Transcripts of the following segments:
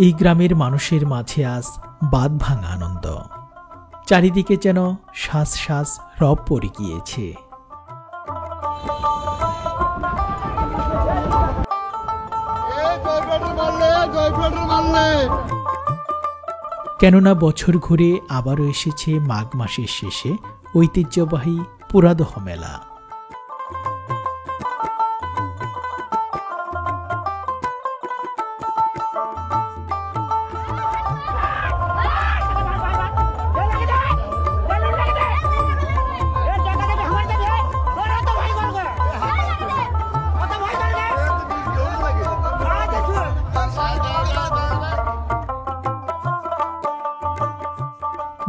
এই গ্রামের মানুষের মাঝে আজ বাঁধ ভাঙা আনন্দ। চারিদিকে যেন শ্বাস শ্বাস রব পড়ে গিয়েছে। কেননা বছর ঘুরে আবারও এসেছে মাঘ মাসের শেষে ঐতিহ্যবাহী পুরাদহ মেলা।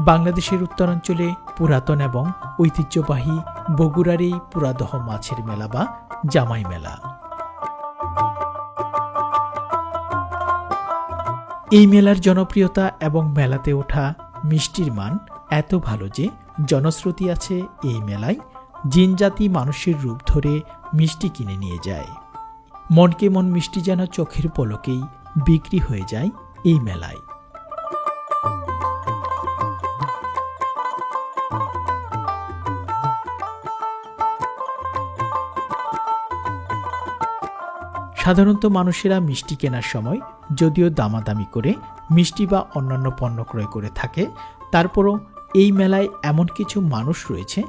বাংলাদেশের উত্তরাঞ্চলে পুরাতন এবং ঐতিহ্যবাহী বগুড়ার এই পুরাদহ মাছের মেলা বা জামাই মেলা। এই মেলার জনপ্রিয়তা এবং মেলাতে ওঠা মিষ্টির মান এত ভালো যে জনশ্রুতি আছে এই মেলায় জিনজাতি মানুষের রূপ ধরে মিষ্টি কিনে নিয়ে যায়। মনকে মন মিষ্টি যেন চোখের পলকেই বিক্রি হয়ে যায় এই মেলায়। সাধারণত মানুষেরা মিষ্টি কেনার সময় যদিও দামাদামি করে মিষ্টি বা অন্যান্য পণ্য ক্রয় করে থাকে, তারপরও এই মেলায় এমন কিছু মানুষ রয়েছে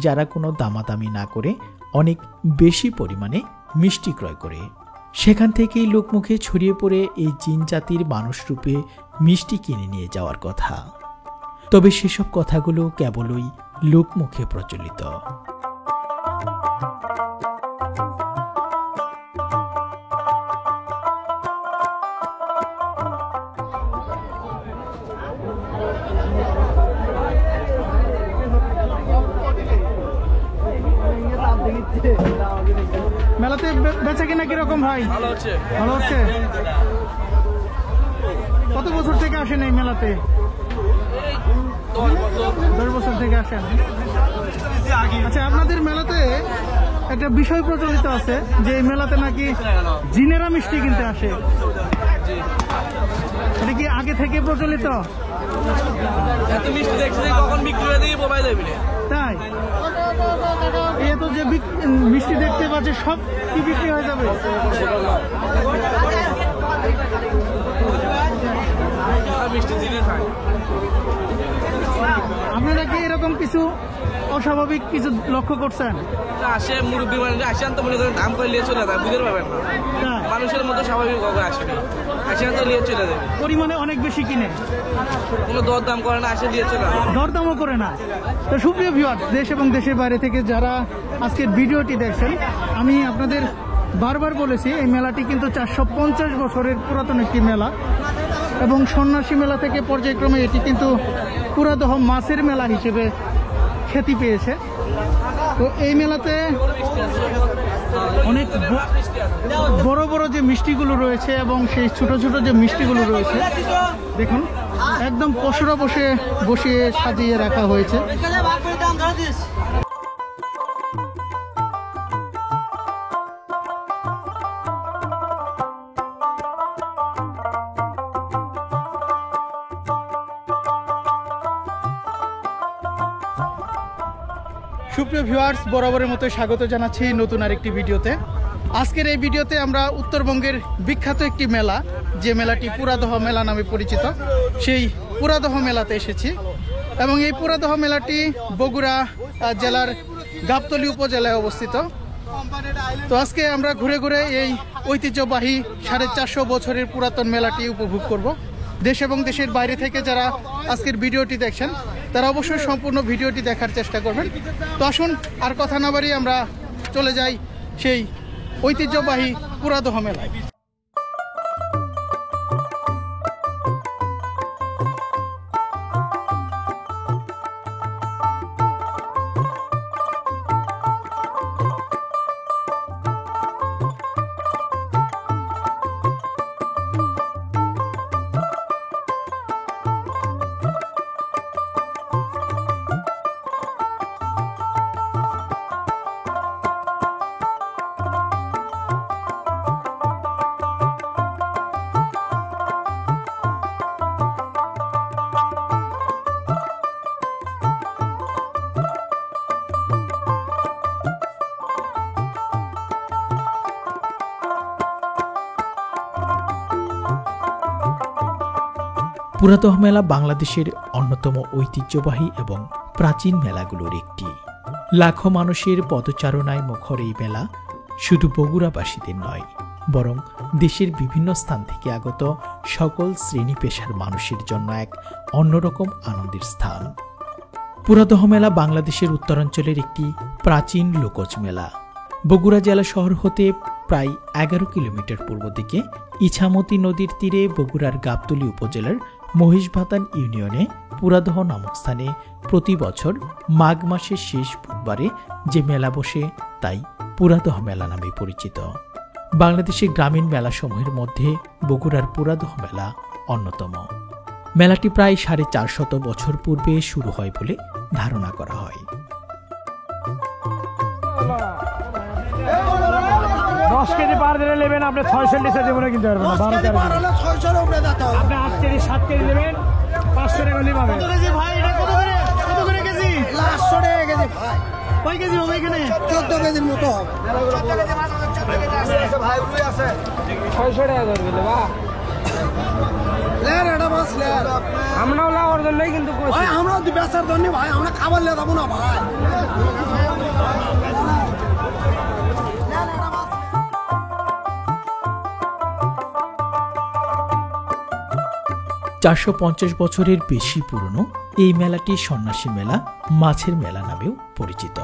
যারা কোনো দামাদামি না করে অনেক বেশি পরিমাণে মিষ্টি ক্রয় করে। সেখান থেকেই লোকমুখে ছড়িয়ে পড়ে এই জিন জাতির মানুষ রূপে মিষ্টি কিনে নিয়ে যাওয়ার কথা। তবে সেসব কথাগুলো কেবলই লোকমুখে প্রচলিত। মেলাতে বেচা কিনা কিরকম ভাই? ভালো হচ্ছে। ভালো হচ্ছে। কত বছর থেকে আসেন এই মেলাতে? 10 বছর থেকে আসেন। আচ্ছা, আপনাদের মেলাতে একটা বিষয় প্রচলিত আছে যে এই মেলাতে নাকি জিনেরা মিষ্টি কিনতে আসে, এটা কি আগে থেকে প্রচলিত? তাই এত যে মিষ্টি দেখতে পাচ্ছে সব কি বিক্রি হয়ে যাবে? আপনারা কি এরকম কিছু অস্বাভাবিক কিছু লক্ষ্য করছেন? আসে মুরব্বী মানুষ আসেন তো মনে করেন দাম করে নিয়ে চলে যায়, বুঝতে পারবেন না, মানুষের মতো স্বাভাবিক ভাবে আসেনি, আসেন তো নিয়ে চলে যাবে। পরিমাণে অনেক বেশি কিনে কোনো দরদাম করে না, আসে দিয়ে চলে যায়, দরদামও করে না। তো সুপ্রিয় ভিউয়ার্স, দেশ এবং দেশের বাইরে থেকে যারা আজকের ভিডিওটি দেখছেন, আমি আপনাদের বারবার বলেছি এই মেলাটি কিন্তু 450 বছরের পুরাতন একটি মেলা এবং সন্ন্যাসী মেলা থেকে পর্যায়ক্রমে এটি কিন্তু পুরাদহ মাছের মেলা হিসেবে খ্যাতি পেয়েছে। তো এই মেলাতে অনেক বড় বড় যে মিষ্টিগুলো রয়েছে এবং সেই ছোট ছোট যে মিষ্টিগুলো রয়েছে দেখুন একদম পশুরা বসিয়ে সাজিয়ে রাখা হয়েছে। সুপ্রিয় ভিউয়ার্স, বরাবরের মতো স্বাগত জানাচ্ছি নতুন আরেকটি ভিডিওতে। আজকের এই ভিডিওতে আমরা উত্তরবঙ্গের বিখ্যাত একটি মেলা, যে মেলাটি পুরাদহ মেলা নামে পরিচিত, সেই পুরাদহ মেলাতে এসেছি এবং এই পুরাদহ মেলাটি বগুড়া জেলার গাবতলী উপজেলায় অবস্থিত। তো আজকে আমরা ঘুরে ঘুরে এই ঐতিহ্যবাহী 450 বছরের পুরাতন মেলাটি উপভোগ করব। দেশ এবং দেশের বাইরে থেকে যারা আজকের ভিডিওটি দেখছেন তারা অবশ্যই সম্পূর্ণ ভিডিওটি দেখার চেষ্টা করবেন। তো আসুন আর কথা না বাড়িয়ে আমরা চলে যাই সেই ঐতিহ্যবাহী পুরাদহ মেলায়। পুরাদহ মেলা বাংলাদেশের অন্যতম ঐতিহ্যবাহী এবং প্রাচীন মেলাগুলোর একটি। লাখো মানুষের পদচারণায় মুখর এই মেলা শুধু বগুড়াবাসীদের নয়, বরং দেশের বিভিন্ন স্থান থেকে আগত সকল শ্রেণী পেশার মানুষের জন্য এক অন্যরকম আনন্দের স্থান। পুরাদহ মেলা বাংলাদেশের উত্তরাঞ্চলের একটি প্রাচীন লোকজ মেলা। বগুড়া জেলা শহর হতে প্রায় 11 কিলোমিটার পূর্ব দিকে ইছামতি নদীর তীরে বগুড়ার গাবতলী উপজেলার মহিষভাতান ইউনিয়নে পুরাদহ নামক স্থানে প্রতি বছর মাঘ মাসের শেষ বুধবারে যে মেলা বসে তাই পুরাদহ মেলা নামে পরিচিত। বাংলাদেশের গ্রামীণ মেলাসমূহের মধ্যে বগুড়ার পুরাদহ মেলা অন্যতম। মেলাটি প্রায় 450 বছর পূর্বে শুরু হয় বলে ধারণা করা হয়। 10 কেজি পার দিলে নেবেন আপনি 600 নিচে দেবেন কিন্তু পারবেন না। 12 কেজি পার হলে 600 এর উপরে দিতে হবে। আপনি 8 কেজি 7 কেজি নেবেন 500 টাকা নিয়ে পাবেন। কত কেজি ভাই, এটা কত করে কেজি? 800 টাকা কেজি ভাই। কয় কেজি হবে এখানে? 14 কেজির মতো হবে। 14 কেজি মাছ 14 কেজি আছে ভাই, রুই আছে 600 টাকা ধরবে বা লের এটা মাছ লের। আমরাও লাওয়ার জন্যই কিন্তু কইছি ভাই, আমরাও দি বেচার জন্য ভাই, আমরা খাবার লে যাব না ভাই। 450 বছরের বেশি পুরনো এই মেলাটি সন্ন্যাসী মেলা, মাছের মেলা নামেও পরিচিত।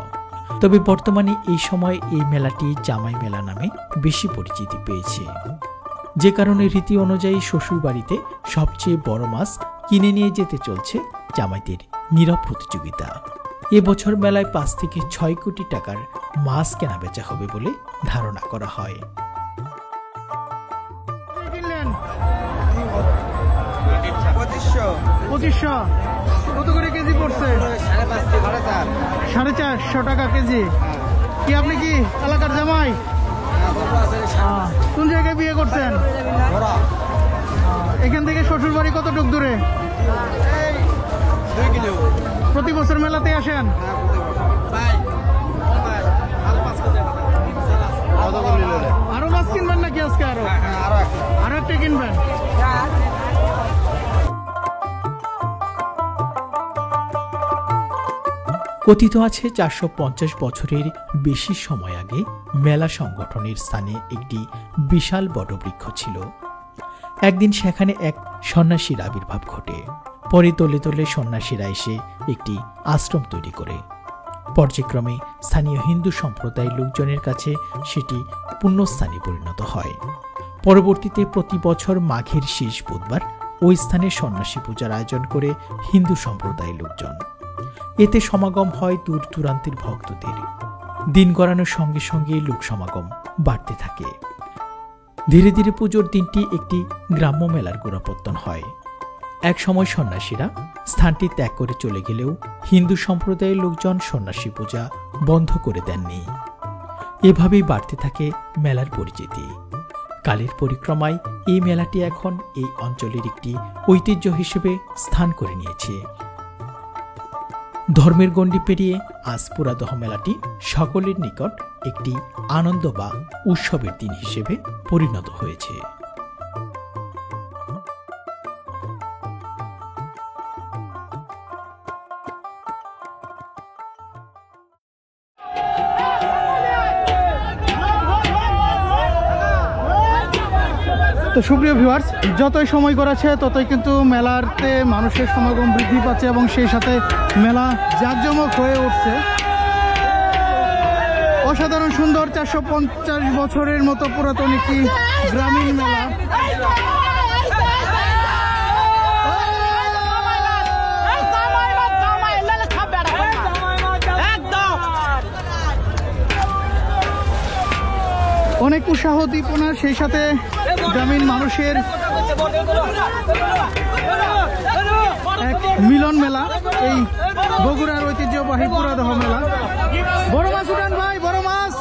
তবে বর্তমানে এই সময় এই মেলাটি জামাই মেলা নামে বেশি পরিচিতি পেয়েছে, যে কারণে রীতি অনুযায়ী শ্বশুরবাড়িতে সবচেয়ে বড় মাছ কিনে নিয়ে যেতে চলছে জামাইদের নীরব প্রতিযোগিতা। এবছর মেলায় 5 থেকে 6 কোটি টাকার মাছ কেনা বেচা হবে বলে ধারণা করা হয়। কিনলেন 2500 কত করে কেজি পড়ছে? 450 টাকা কেজি। কি আপনি কি এলাকার জামাই? কোন জায়গায় বিয়ে করছেন? এখান থেকে শ্বশুর বাড়ি কতটুক দূরে? 2 কিলো। প্রতি বছর মেলাতে আসেন? আরো মাছ কিনবেন নাকি আজকে? আরো একটা কিনবেন? কথিত আছে 450 বছরের বেশি সময় আগে মেলা সংগঠনের স্থানে একটি বিশাল বটবৃক্ষ ছিল। একদিন সেখানে এক সন্ন্যাসীর আবির্ভাব ঘটে। পরে দলে দলে সন্ন্যাসীরা এসে একটি আশ্রম তৈরি করে। পর্যায়ক্রমে স্থানীয় হিন্দু সম্প্রদায়ের লোকজনের কাছে সেটি পুণ্যস্থানে পরিণত হয়। পরবর্তীতে প্রতি বছর মাঘের শেষ বুধবার ওই স্থানে সন্ন্যাসী পূজার আয়োজন করে হিন্দু সম্প্রদায়ের লোকজন। এতে সমাগম হয় দূর দূরান্তের ভক্তদের। দিন গড়ানোর সঙ্গে সঙ্গে লোক সমাগম বাড়তে থাকে। ধীরে ধীরে পুজোর দিনটি একটি গ্রাম্য মেলার গোড়াপত্তন হয়। এক সময় সন্ন্যাসীরা স্থানটি ত্যাগ করে চলে গেলেও হিন্দু সম্প্রদায়ের লোকজন সন্ন্যাসী পূজা বন্ধ করে দেননি। এভাবেই বাড়তে থাকে মেলার পরিচিতি। কালের পরিক্রমায় এই মেলাটি এখন এই অঞ্চলের একটি ঐতিহ্য হিসেবে স্থান করে নিয়েছে। ধর্মের গণ্ডি পেরিয়ে আজ পুরাদহ মেলাটি সকলের নিকট একটি আনন্দ বা উৎসবের দিন হিসেবে পরিণত হয়েছে। তো সুপ্রিয় ভিউয়ার্স, যতই সময় গড়াচ্ছে ততই কিন্তু মেলাতে মানুষের সমাগম বৃদ্ধি পাচ্ছে এবং সেই সাথে মেলা জাঁকজমক হয়ে উঠছে। অসাধারণ সুন্দর 450 বছরের মতো পুরাতন একটি গ্রামীণ মেলা। অনেক উৎসাহ দীপনা, সেই সাথে গ্রামীণ মানুষের এক মিলন মেলা, এই বগুড়ার ঐতিহ্যবাহী পুরাদহ মেলা। বড় মাছ উঠান ভাই, বড় মাছ।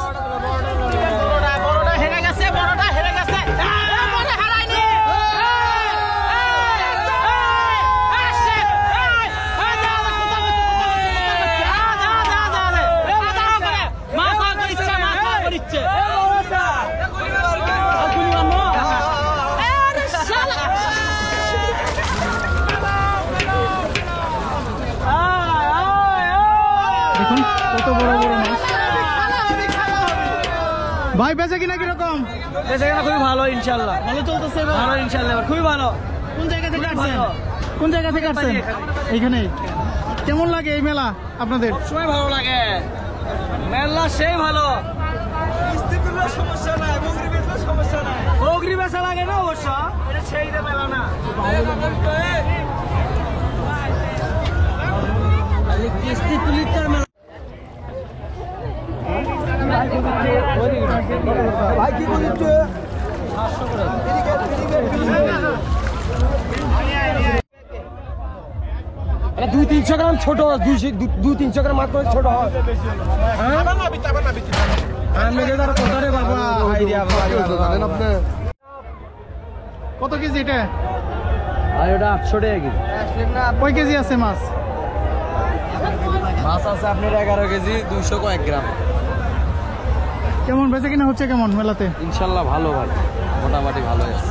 ভাই বেচা কিনা কিরকম? বেচাকেনা খুবই ভালো ইনশাল্লাহ। ভালো চলতেছে এবার? ভালো ইনশাল্লাহ, খুবই ভালো। কোন জায়গা থেকে আসছেন? ভালো। কোন জায়গা থেকে আসছেন? এইখানেই। কেমন লাগে এই মেলা আপনাদের? সবসময় ভালো লাগে, মেলা সেই ভালো। সমস্যা নাই, বগরি বেচা লাগে না অবশ্য, এটা সেই মেলা না। কিস্তি তুলিতে মেলা। ভাই কি বলছো? 200-300 গ্রাম ছোট, 200-300 গ্রাম মাত্র ছোট হয়। কত কেজি এটা? আর এটা 800 টাকা কেজি। কয় কেজি আছে মাছ? মাছ আছে আপনার 11 কেজি, 200 কয়েক গ্রাম। কেমন বেচা কিনা হচ্ছে কেমন মেলাতে? ইনশাল্লাহ ভালো ভাই, মোটামুটি ভালো আছে।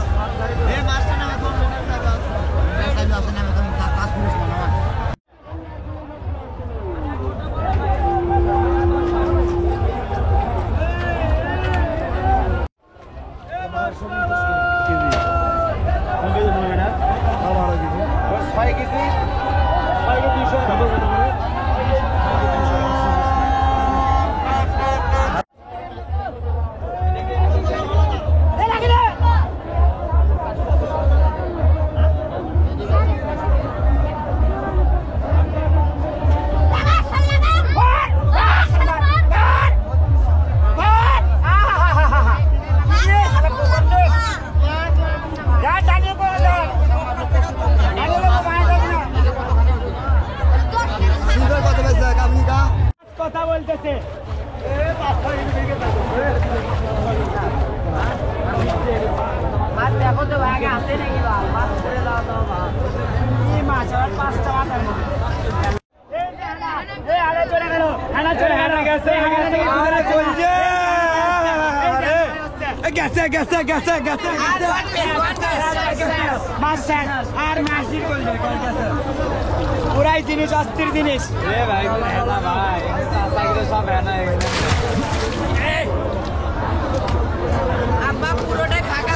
কথা বলতেছে মাছ দেখো তো আগে আসে নাকি মাছ করে দাও তো মাছ আর 5টা মাছের পুরাই জিনিস, অস্থির জিনিস।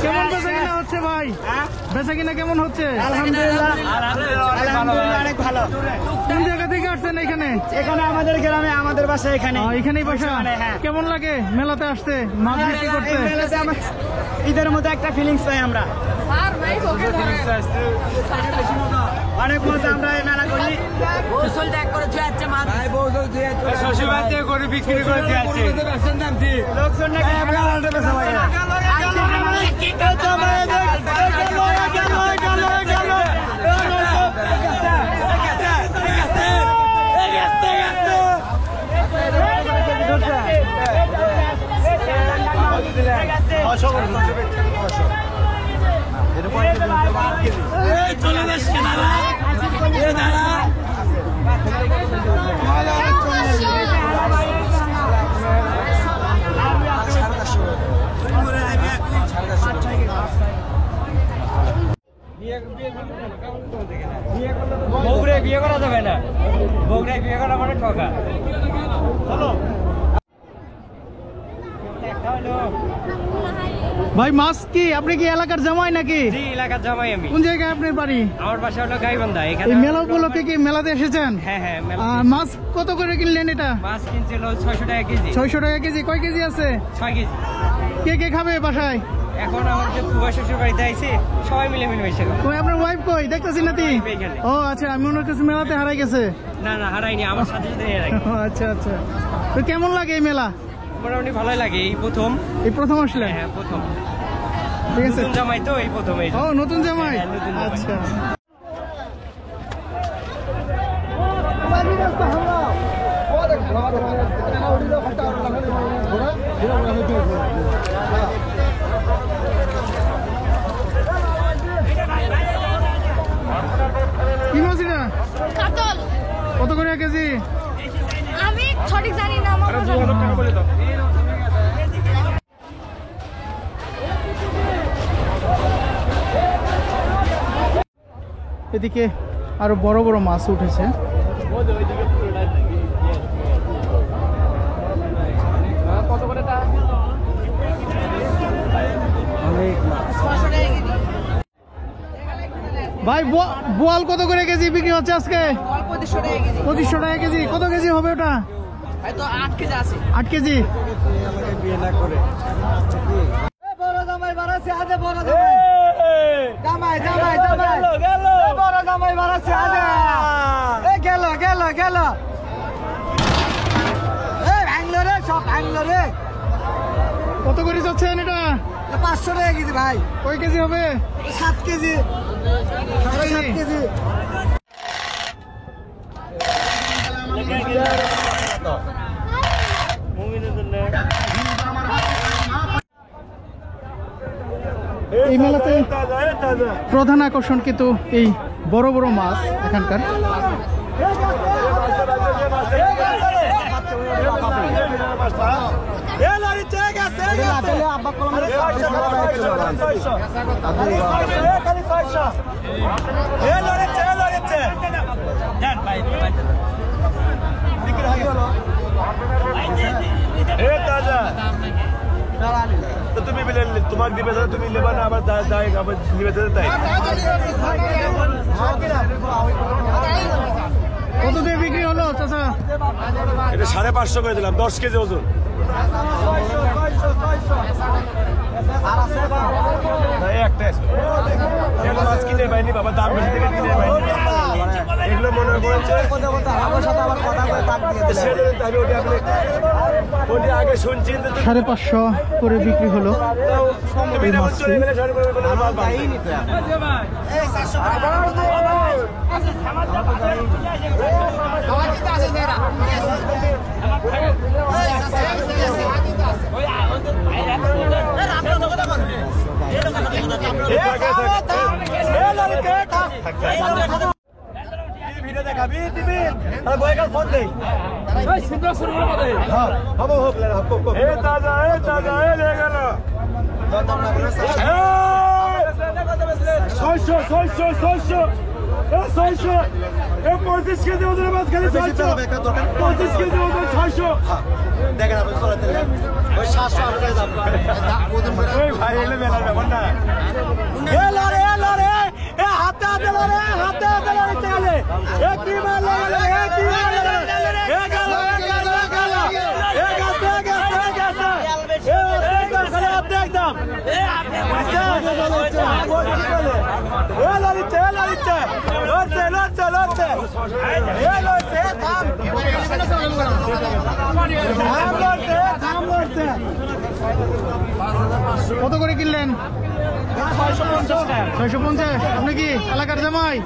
কেমন বেচা কিনা হচ্ছে ভাই? বেচা কিনা কেমন হচ্ছে? আলহামদুলিল্লাহ অনেক ভালো। কোন জায়গা থেকে আসছেন এখানে? এখানে আমাদের গ্রামে, আমাদের বাসা এখানে। এখানেই বাসা? হ্যাঁ। কেমন লাগে মেলাতে আসতে, মাছ বিক্রি করতে? ঈদের মধ্যে একটা ফিলিংস পাই আমরা, অনেক মজা। আমরা এই মেলা করি, শ্বশুরবাড়িতে গরু বিক্রি করে দিয়ে আসছে লোকজন নাকি বগুড়ায় বিয়ে করা যাবে না, বগুড়ায় বিয়ে করা মানে ঠকা। ভাই মাছ কি আপনি কি এলাকার জামাই নাকি? জি, এলাকার জামাই আমি। কোন জায়গায় আপনার বাড়ি? আমার বাসা হলো গাইবান্ধা। এই এখানে মেলা উপলক্ষে কি মেলাতে এসেছেন? হ্যাঁ হ্যাঁ, মাছ কত করে কিনলেন এটা? মাছ কিনছিল 600 টাকা কেজি। 600 টাকা কেজি। কয় কেজি আছে? 6 কেজি। কে কে খাবে বাসায়? এখন আমার যে ফুয়া শ্বশুর বাড়িতে আইছে, সবাই মিলে মিলেমিশে খাবো। কই আপনার ওয়াইফ কই? দেখতেছি নাতি। এখানে। ও আচ্ছা, আমি মনে করছি মেলাতে হারাই গেছে। না না, হারাইনি, আমার সাথে সাথে হারাই। ও আচ্ছা আচ্ছা। তো কেমন লাগে এই মেলা? মোটামুটি ভালোই লাগে। এই প্রথম। এই প্রথম আসলেন? হ্যাঁ প্রথম। ঠিক আছে। নতুন জামাই তো, এই প্রথম। এই ও নতুন জামাই? হ্যাঁ, নতুন জামাই। আচ্ছা। কি মাছ এটা? কাতল। কত করে কেজি? আমি সঠিক জানি না, আমার এদিকে আরো বড় বড় মাছ উঠেছে। কত করে? ভাই বোয়াল কত করে কেজি বিক্রি হচ্ছে আজকে? 2500 টাকা কেজি। কত কেজি হবে ওটা? 8 কেজি। কত করে যাচ্ছেন এটা? 500 টাকা কেজি ভাই। কয় কেজি হবে? 7 কেজি, 7.5 কেজি। এই মেলাতে প্রধান আকর্ষণ কিন্তু এই বড় বড় মাছ এখানকার। তুমি তোমাকে দিবে তুমি নেবা না আবার নিবে তাই কত দিয়ে বিক্রি হলো চাচা? এটা 550 করে দিলাম, 10 কেজি ওজন। মাছ কিনে পাইনি বাবা, দাম বেশি থেকে কিনে পাইনি। এগুলো মনে করেছে আগে শুনছি 550 করে বিক্রি হলো এই মাছটি। কত করে কিনলেন? 650। আপনি কি এলাকার জামাই?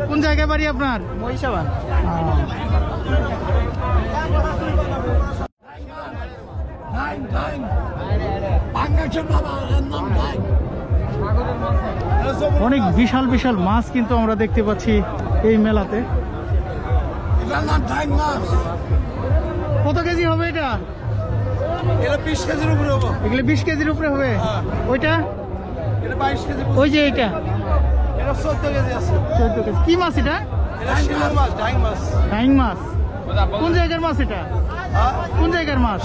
কোন জায়গায় বাড়ি আপনার? মহিষাবান। অনেক বিশাল বিশাল মাছ কিন্তু আমরা দেখতে পাচ্ছি এই মেলাতে। কত কেজি হবে এটা? 20 কেজির উপরে হবে। এগুলো 20 কেজির উপরে হবে। ওইটা 22 কেজি। ওই যে এটা 14 কেজি আছে। 14 কেজি। কি মাছ এটা? ডাইং মাছ। কোন জায়গার মাছ এটা? কোন জায়গার মাছ?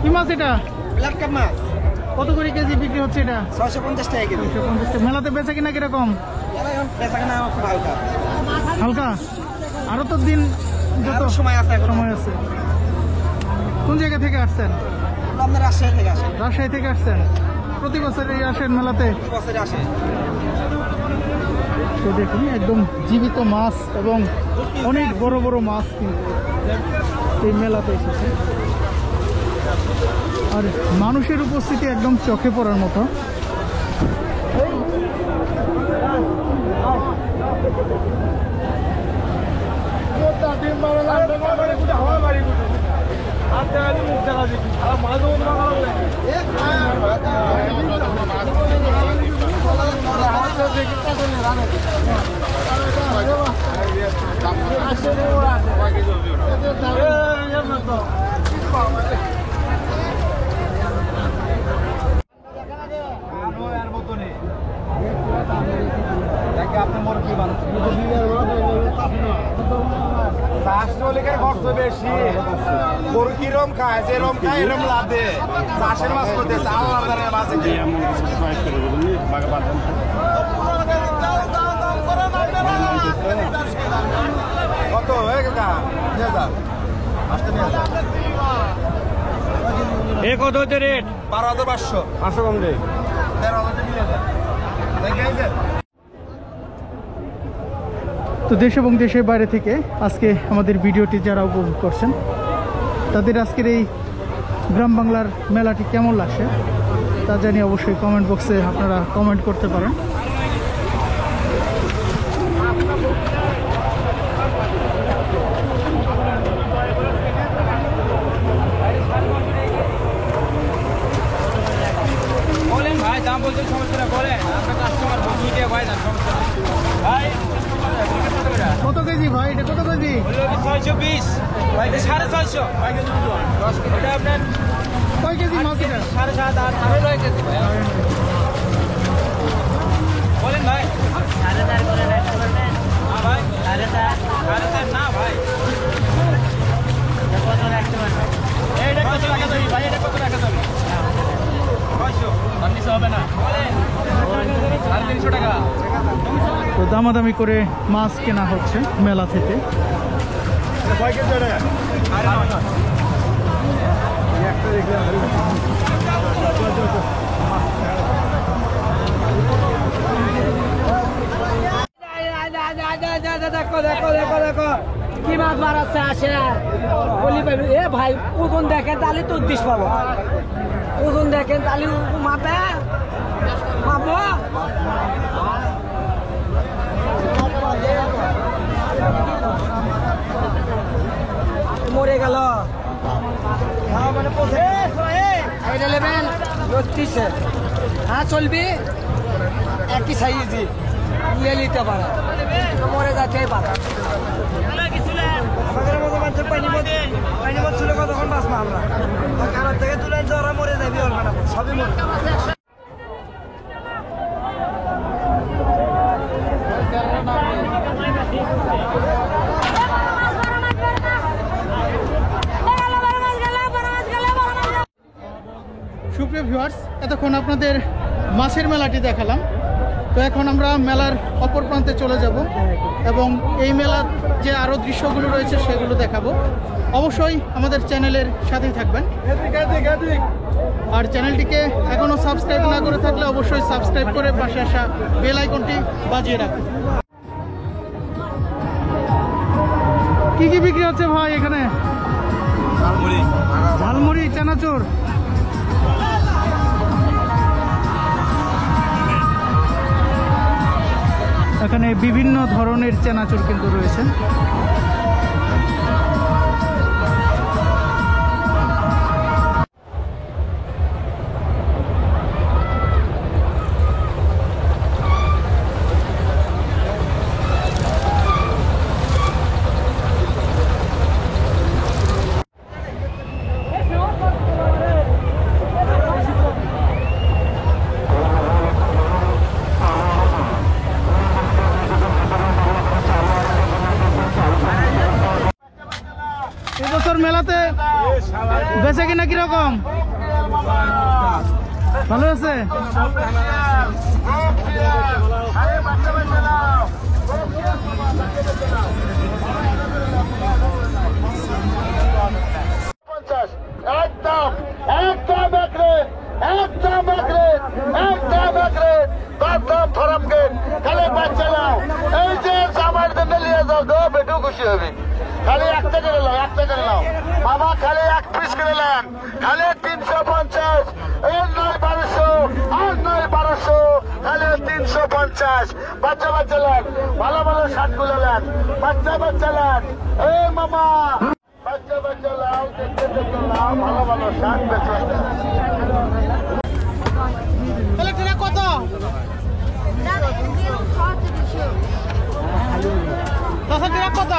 কি মাছ এটা? ব্ল্যাক কাপ মাছ। কত করে কেজি বিক্রি হচ্ছে এটা? 650 টাকা কেজি। 650 টাকা। মেলাতে বেচা কিনা কিরকম? বেচাকেনা খুব হালকা। হালকা? আরো তো দিন যত সময় আছে, সময় আছে। কোন জায়গা থেকে আসছেন? আমরা রাজশাহী থেকে আসি। রাজশাহী থেকে আসছেন। প্রতি বছরই আসেন মেলাতে? প্রতি বছরে আসে। তো দেখুন একদম জীবিত মাছ এবং অনেক বড় বড় মাছ কিন্তু এই মেলাতে এসেছে। আর মানুষের উপস্থিতি একদম চোখে পড়ার মতো। আপনি মুরগি মানুষ বেশি গরু কিরম খায় যেরম খায় এরম লাভে চাষের মাছ করতে কত হয়ে গেছে এ কত হচ্ছে রেট? 12,500 500 কম রে। 13,000 তো দেশ এবং দেশের বাইরে থেকে আজকে আমাদের ভিডিওটি যারা উপভোগ করছেন তাদের আজকের এই গ্রাম বাংলার মেলাটি কেমন লাগছে তা জানিয়ে অবশ্যই কমেন্ট বক্সে আপনারা কমেন্ট করতে পারেন। বলেন ভাই, দাম বলতে সমস্যা না, বলেন আপনার কাস্টমার বসিয়ে দিয়ে ভাই, না সমস্যা না ভাই। কত কেজি ভাই, এটা কত কেজি? 620 ভাই, 650 এটা আপনার কয় কেজি মাছ এটা? 7.5 8 9 কেজি ভাই। বলেন ভাই, 4.5 করে না ভাই, 4.5 না ভাই, কত রাখতে পারবেন? এইটা কত টাকা দেবি ভাই, এটা কত টাকা দেবি? 500 দাম দিতে হবে না, বলেন 350 টাকা। তো দামাদামি করে মাছ কেনা হচ্ছে মেলা থেকে। দেখো কি মাছ মারাচ্ছে আসে বলি পাবি এ ভাই, ওজন দেখেন তাহলে তো উদ্দেশ্য পাবো, ওজন দেখেন তাহলে মাপে পাবো। মরে গেল এটা নেবেন 32, হ্যাঁ চলবি, একই সাইজই নিয়ে নিতে পারে, মরে যাচ্ছে পারে। আমাদের মতো মানুষের পানি মত ছিল কতক্ষণ বাঁচবো আমরা, কারোর থেকে তুলে জ্বরা মরে যাবি, অল্প না সবই মরে। সুপ্রিয় ভিউয়ার্স, এতক্ষণ আপনাদের মাছের মেলাটি দেখালাম। তো এখন আমরা মেলার অপর প্রান্তে চলে যাব এবং এই মেলার যে আরও দৃশ্যগুলো রয়েছে সেগুলো দেখাবো। অবশ্যই আমাদের চ্যানেলের সাথেই থাকবেন, আর চ্যানেলটিকে এখনও সাবস্ক্রাইব না করে থাকলে অবশ্যই সাবস্ক্রাইব করে পাশে আসা বেল আইকনটি বাজিয়ে রাখুন। কি কি বিক্রি হচ্ছে ভাই এখানে? ঝালমুড়ি, চানাচুর। এখানে বিভিন্ন ধরনের চানাচুর কিন্তু রয়েছে। এবছর মেলাতে বেচে কিনা কিরকম? ভালো আছে? খুশি হবে। খালি একটা করে নাও, একটা করে নাও বাবা, খালি 1 পিস করে নেন, খালি 350, 9 1200 আর 9 1200। খালি 350 বাচ্চা বাচ্চা নেন ভালো ভালো শার্টগুলো নেন বাচ্চা বাচ্চা নেন এই মামা বাচ্চা বাচ্চা লাও দেখতে দেখতে লাও ভালো ভালো শার্ট বেচে তাহলে ট্রেনে কত? দশ ট্রেনে কত?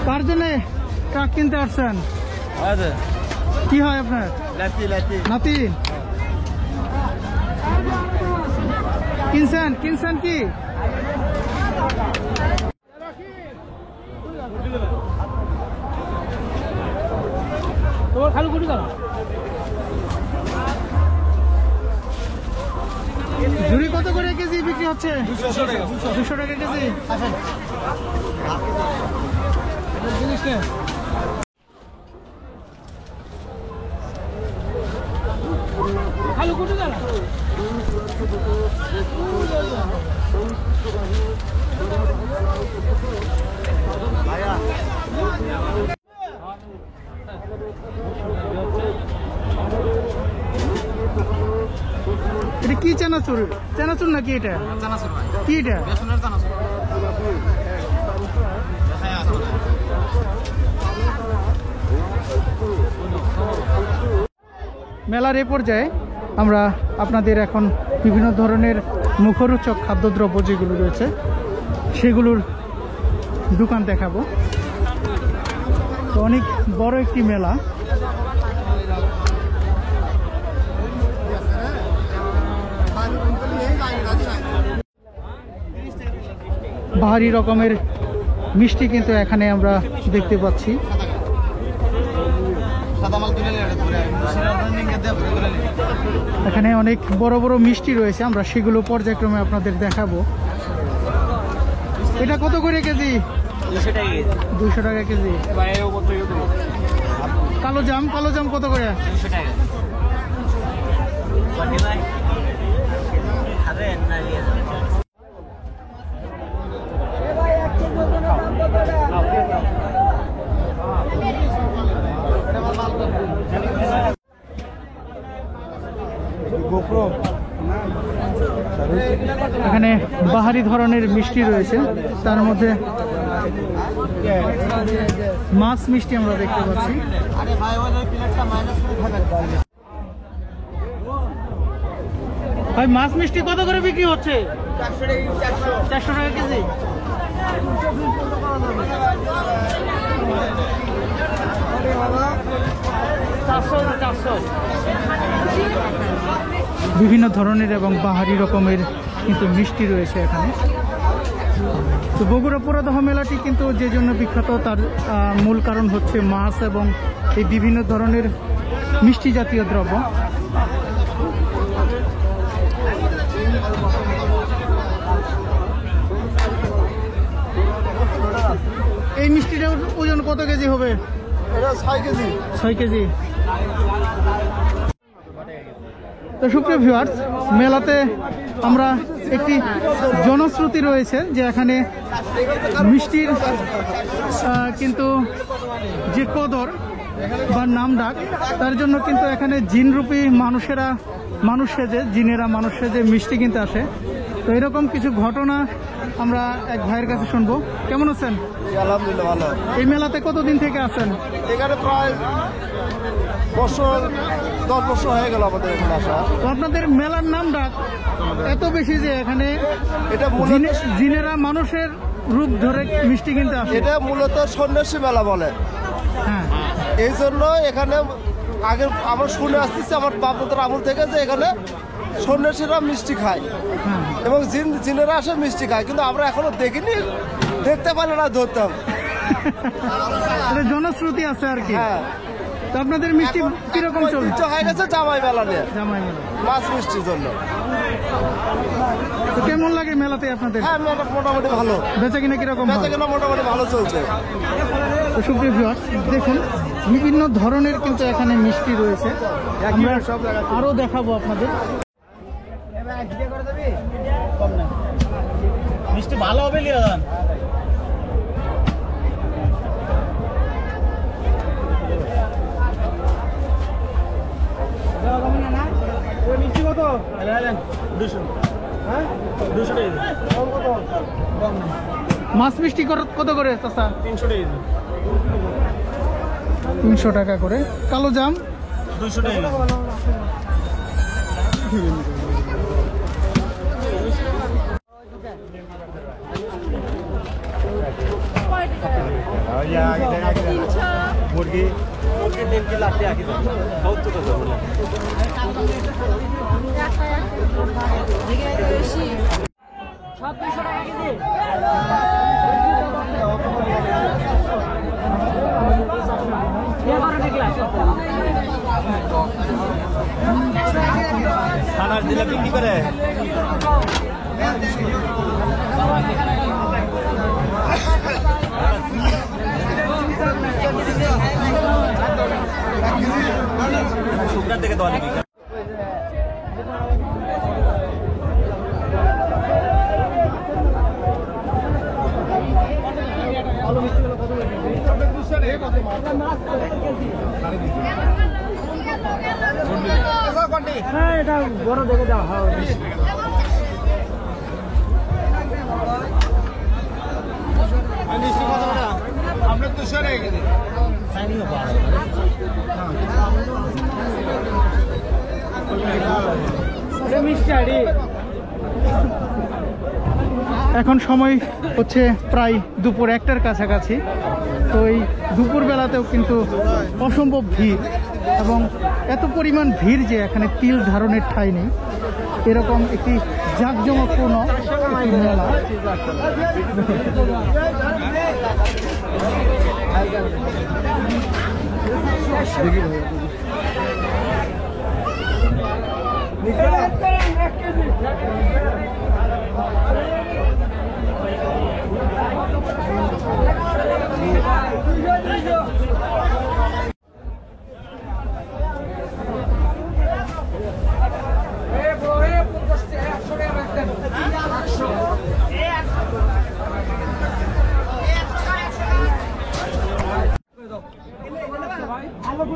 কার জন্য ট্রাক কিনতে আসছেন? কি হয় আপনার? নাতি কিনছেন কি? তোমার খালু কুটি দাও ঝুড়ি কত করে কেজি বিক্রি হচ্ছে? 200 টাকা কেজি। খালু কুটি দাও এটা কি চানাচুর? চানাচুর নাকি এটা? কি এটা? মেলার এ পর্যায়ে আমরা আপনাদের এখন বিভিন্ন ধরনের মুখরোচক খাদ্যদ্রব্য যেগুলো রয়েছে সেগুলোর দোকান দেখাবো। তো অনেক বড় একটি মেলা। ভারী রকমের মিষ্টি কিন্তু এখানে আমরা দেখতে পাচ্ছি। এখানে অনেক বড় বড় মিষ্টি রয়েছে, আমরা সেগুলো পর্যায়ক্রমে আপনাদের দেখাবো। এটা কত করে কেজি? 200 টাকা কেজি। কালো জাম কত করে? 200 টাকা। এখানে বাহারি ধরনের মিষ্টি রয়েছে, তার মধ্যে মাছ মিষ্টি আমরা দেখতে পাচ্ছি। ভাই মাছ মিষ্টি কত করে বিক্রি হচ্ছে? 400 টাকা কেজি। বিভিন্ন ধরনের এবং বাহারি রকমের কিন্তু মিষ্টি রয়েছে এখানে। তো বগুড়া পুরাদহ মেলাটি কিন্তু যে জন্য বিখ্যাত তার মূল কারণ হচ্ছে মাছ এবং এই বিভিন্ন ধরনের মিষ্টি জাতীয় দ্রব্য। এই মিষ্টিটার ওজন কত কেজি হবে? 6 কেজি। 6 কেজি। তো সুপ্রিয় ভিউয়ার্স, মেলাতে আমরা একটি জনশ্রুতি রয়েছে যে এখানে মিষ্টির কিন্তু যে কদর বা নাম ডাক, তার জন্য কিন্তু এখানে জিনরূপী মানুষ সেজে মিষ্টি কিনতে আসে। তো এরকম কিছু ঘটনা আমরা এক ভাইয়ের কাছে শুনবো। কেমন আছেন? আলহামদুলিল্লাহ ভালো। এই মেলাতে কতদিন থেকে আছেন? এখানে প্রায় 10 বছর হয়ে গেল আমাদের এখানে আসা। তো আপনাদের মেলার নাম ডাক এত বেশি যে এখানে এটা জিনেরা মানুষের রূপ ধরে মিষ্টি কিনতে আসে। এটা মূলত সন্ন্যাসী মেলা বলে। হ্যাঁ, এই জন্য এখানে আগে আমরা শুনে আসতেছি আমার বাপদাদার আমল থেকে যে এখানে সন্ন্যাসীরা মিষ্টি খায় হ্যাঁ। এবং জিনেরা আসে মিষ্টি খায়, কিন্তু আমরা এখনো দেখিনি, দেখতে পারলে না ধরতাম। এটা জনশ্রুতি আছে আর কি। হ্যাঁ, তো আপনাদের মিষ্টি কিরকম চলছে? ঐতিহ্য হয়ে গেছে জামাই মেলা নিয়ে, জামাই মেলা। মাছ মিষ্টির জন্য। তো কেমন লাগে মেলাতে আপনাদের? হ্যাঁ, মেলা মোটামুটি ভালো, বেচা কিনা কিরকম? বেচা কেনা মোটামুটি ভালো চলছে। তো সুপ্রিয় ভিউয়ার্স, দেখুন বিভিন্ন ধরনের কিন্তু এখানে মিষ্টি রয়েছে, আমরা আরো দেখাবো আপনাদের। মিষ্টি ভালো হবে লিয়া কত? 200 হ্যাঁ 200 টাকা কম কত? মাছ মিষ্টি কত করে চাচা? 300 টাকা 300 টাকা করে। কালো জাম 200 টাকা মুরগি 3 কিলো 8 টাকা কিলো বহুত তো দাম সব 200 টাকা কেজি। খানার দিলে বিক্রি করে শুকার থেকে দেওয়া নাকি হ্যাঁ এটা বড় দেখে দাও। হ্যাঁ আপনার 200 টাকা কেজি। এখন সময় হচ্ছে প্রায় দুপুর 1টার কাছাকাছি। তো এই দুপুর বেলাতেও কিন্তু অসম্ভব ভিড়, এবং এত পরিমাণ ভিড় যে এখানে তিল ধারণের ঠাঁই নেই। এরকম একটি জাঁকজমকপূর্ণ একটি মেলা।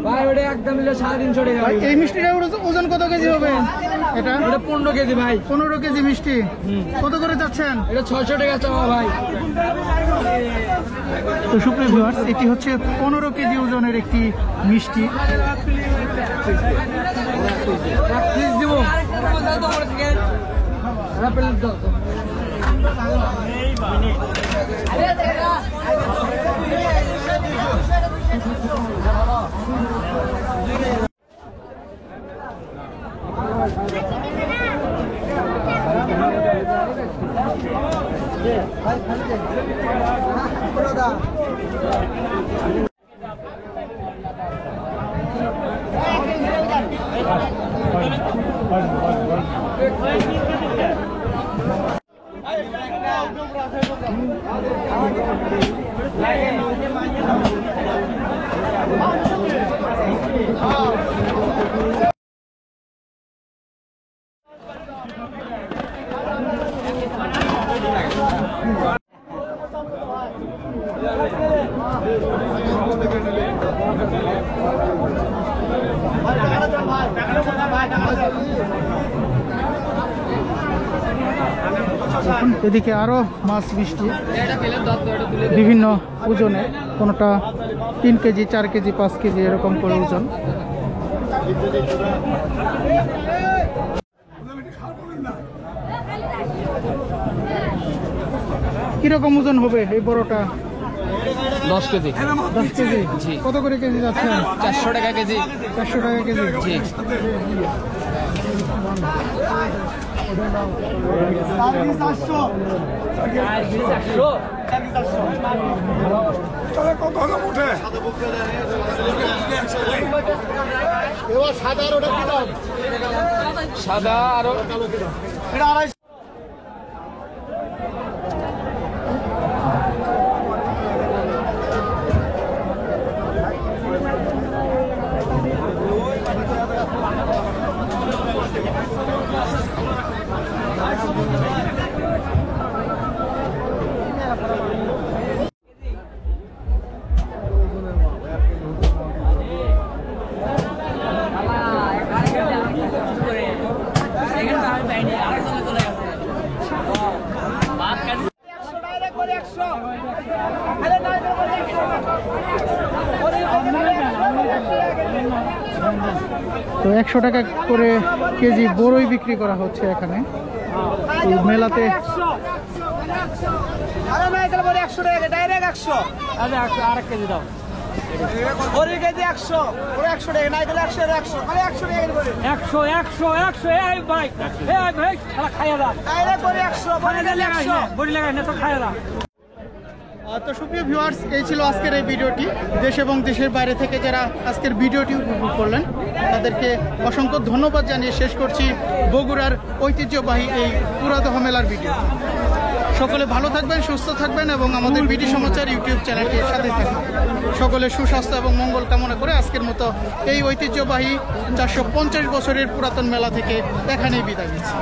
ভাই ওটা একদম নিলে 350 টাকা। ভাই, এই মিষ্টিটার ওজন কত কেজি হবে? এটা এটা 15 কেজি ভাই। 15 কেজি মিষ্টি কত করে যাচ্ছেন? এটা 600 টাকা চাওয়া ভাই। তো সুপ্রিয় ভিউয়ার্স, এটি হচ্ছে 15 কেজি ওজনের একটি মিষ্টি। প্লিজ দিব। হ্যাঁ প্লিজ দাও। এদিকে আরো মাছ মিষ্টি বিভিন্ন ওজনে, কোনোটা 3 কেজি 4 কেজি 5 কেজি এরকম করে ওজন। কিরকম ওজন হবে এই বড়টা? 10 কেজি। 10 কেজি। কত করে কেজি যাচ্ছে? 400 টাকা কেজি। 400 টাকা কেজি। জি। এবার সাদা আর ওটা কি দাম? সাদা আরো এটা 250। তো 100 টাকা করে কেজি বড়ই বিক্রি করা হচ্ছে এখানে এই মেলাতে। আরে না এটা বলে 100 টাকা ডাইরেক্ট 100 আরেক কেজি দাও ওরে কেজি 100 ওরে 100 টাকা না এটা 100 100 মানে 100 টাকা করে 100 এই ভাই খালা খাইয়া দাও ডাইরেক্ট করে 100 বলে দিলে 100 বড়ি লাগাই না তো খাইয়া দাও। তো সুপ্রিয় ভিউয়ার্স, এই ছিল আজকের এই ভিডিওটি। দেশ এবং দেশের বাইরে থেকে যারা আজকের ভিডিওটি উপভোগ করলেন তাদেরকে অসংখ্য ধন্যবাদ জানিয়ে শেষ করছি বগুড়ার ঐতিহ্যবাহী এই পুরাদহ মেলার ভিডিও। সকলে ভালো থাকবেন, সুস্থ থাকবেন এবং আমাদের বিডি সমাচার ইউটিউব চ্যানেলটির সাথে থাকবেন। সকলে সুস্বাস্থ্য এবং মঙ্গল কামনা করে আজকের মতো এই ঐতিহ্যবাহী 450 বছরের পুরাতন মেলা থেকে এখানেই বিদায় নিচ্ছি।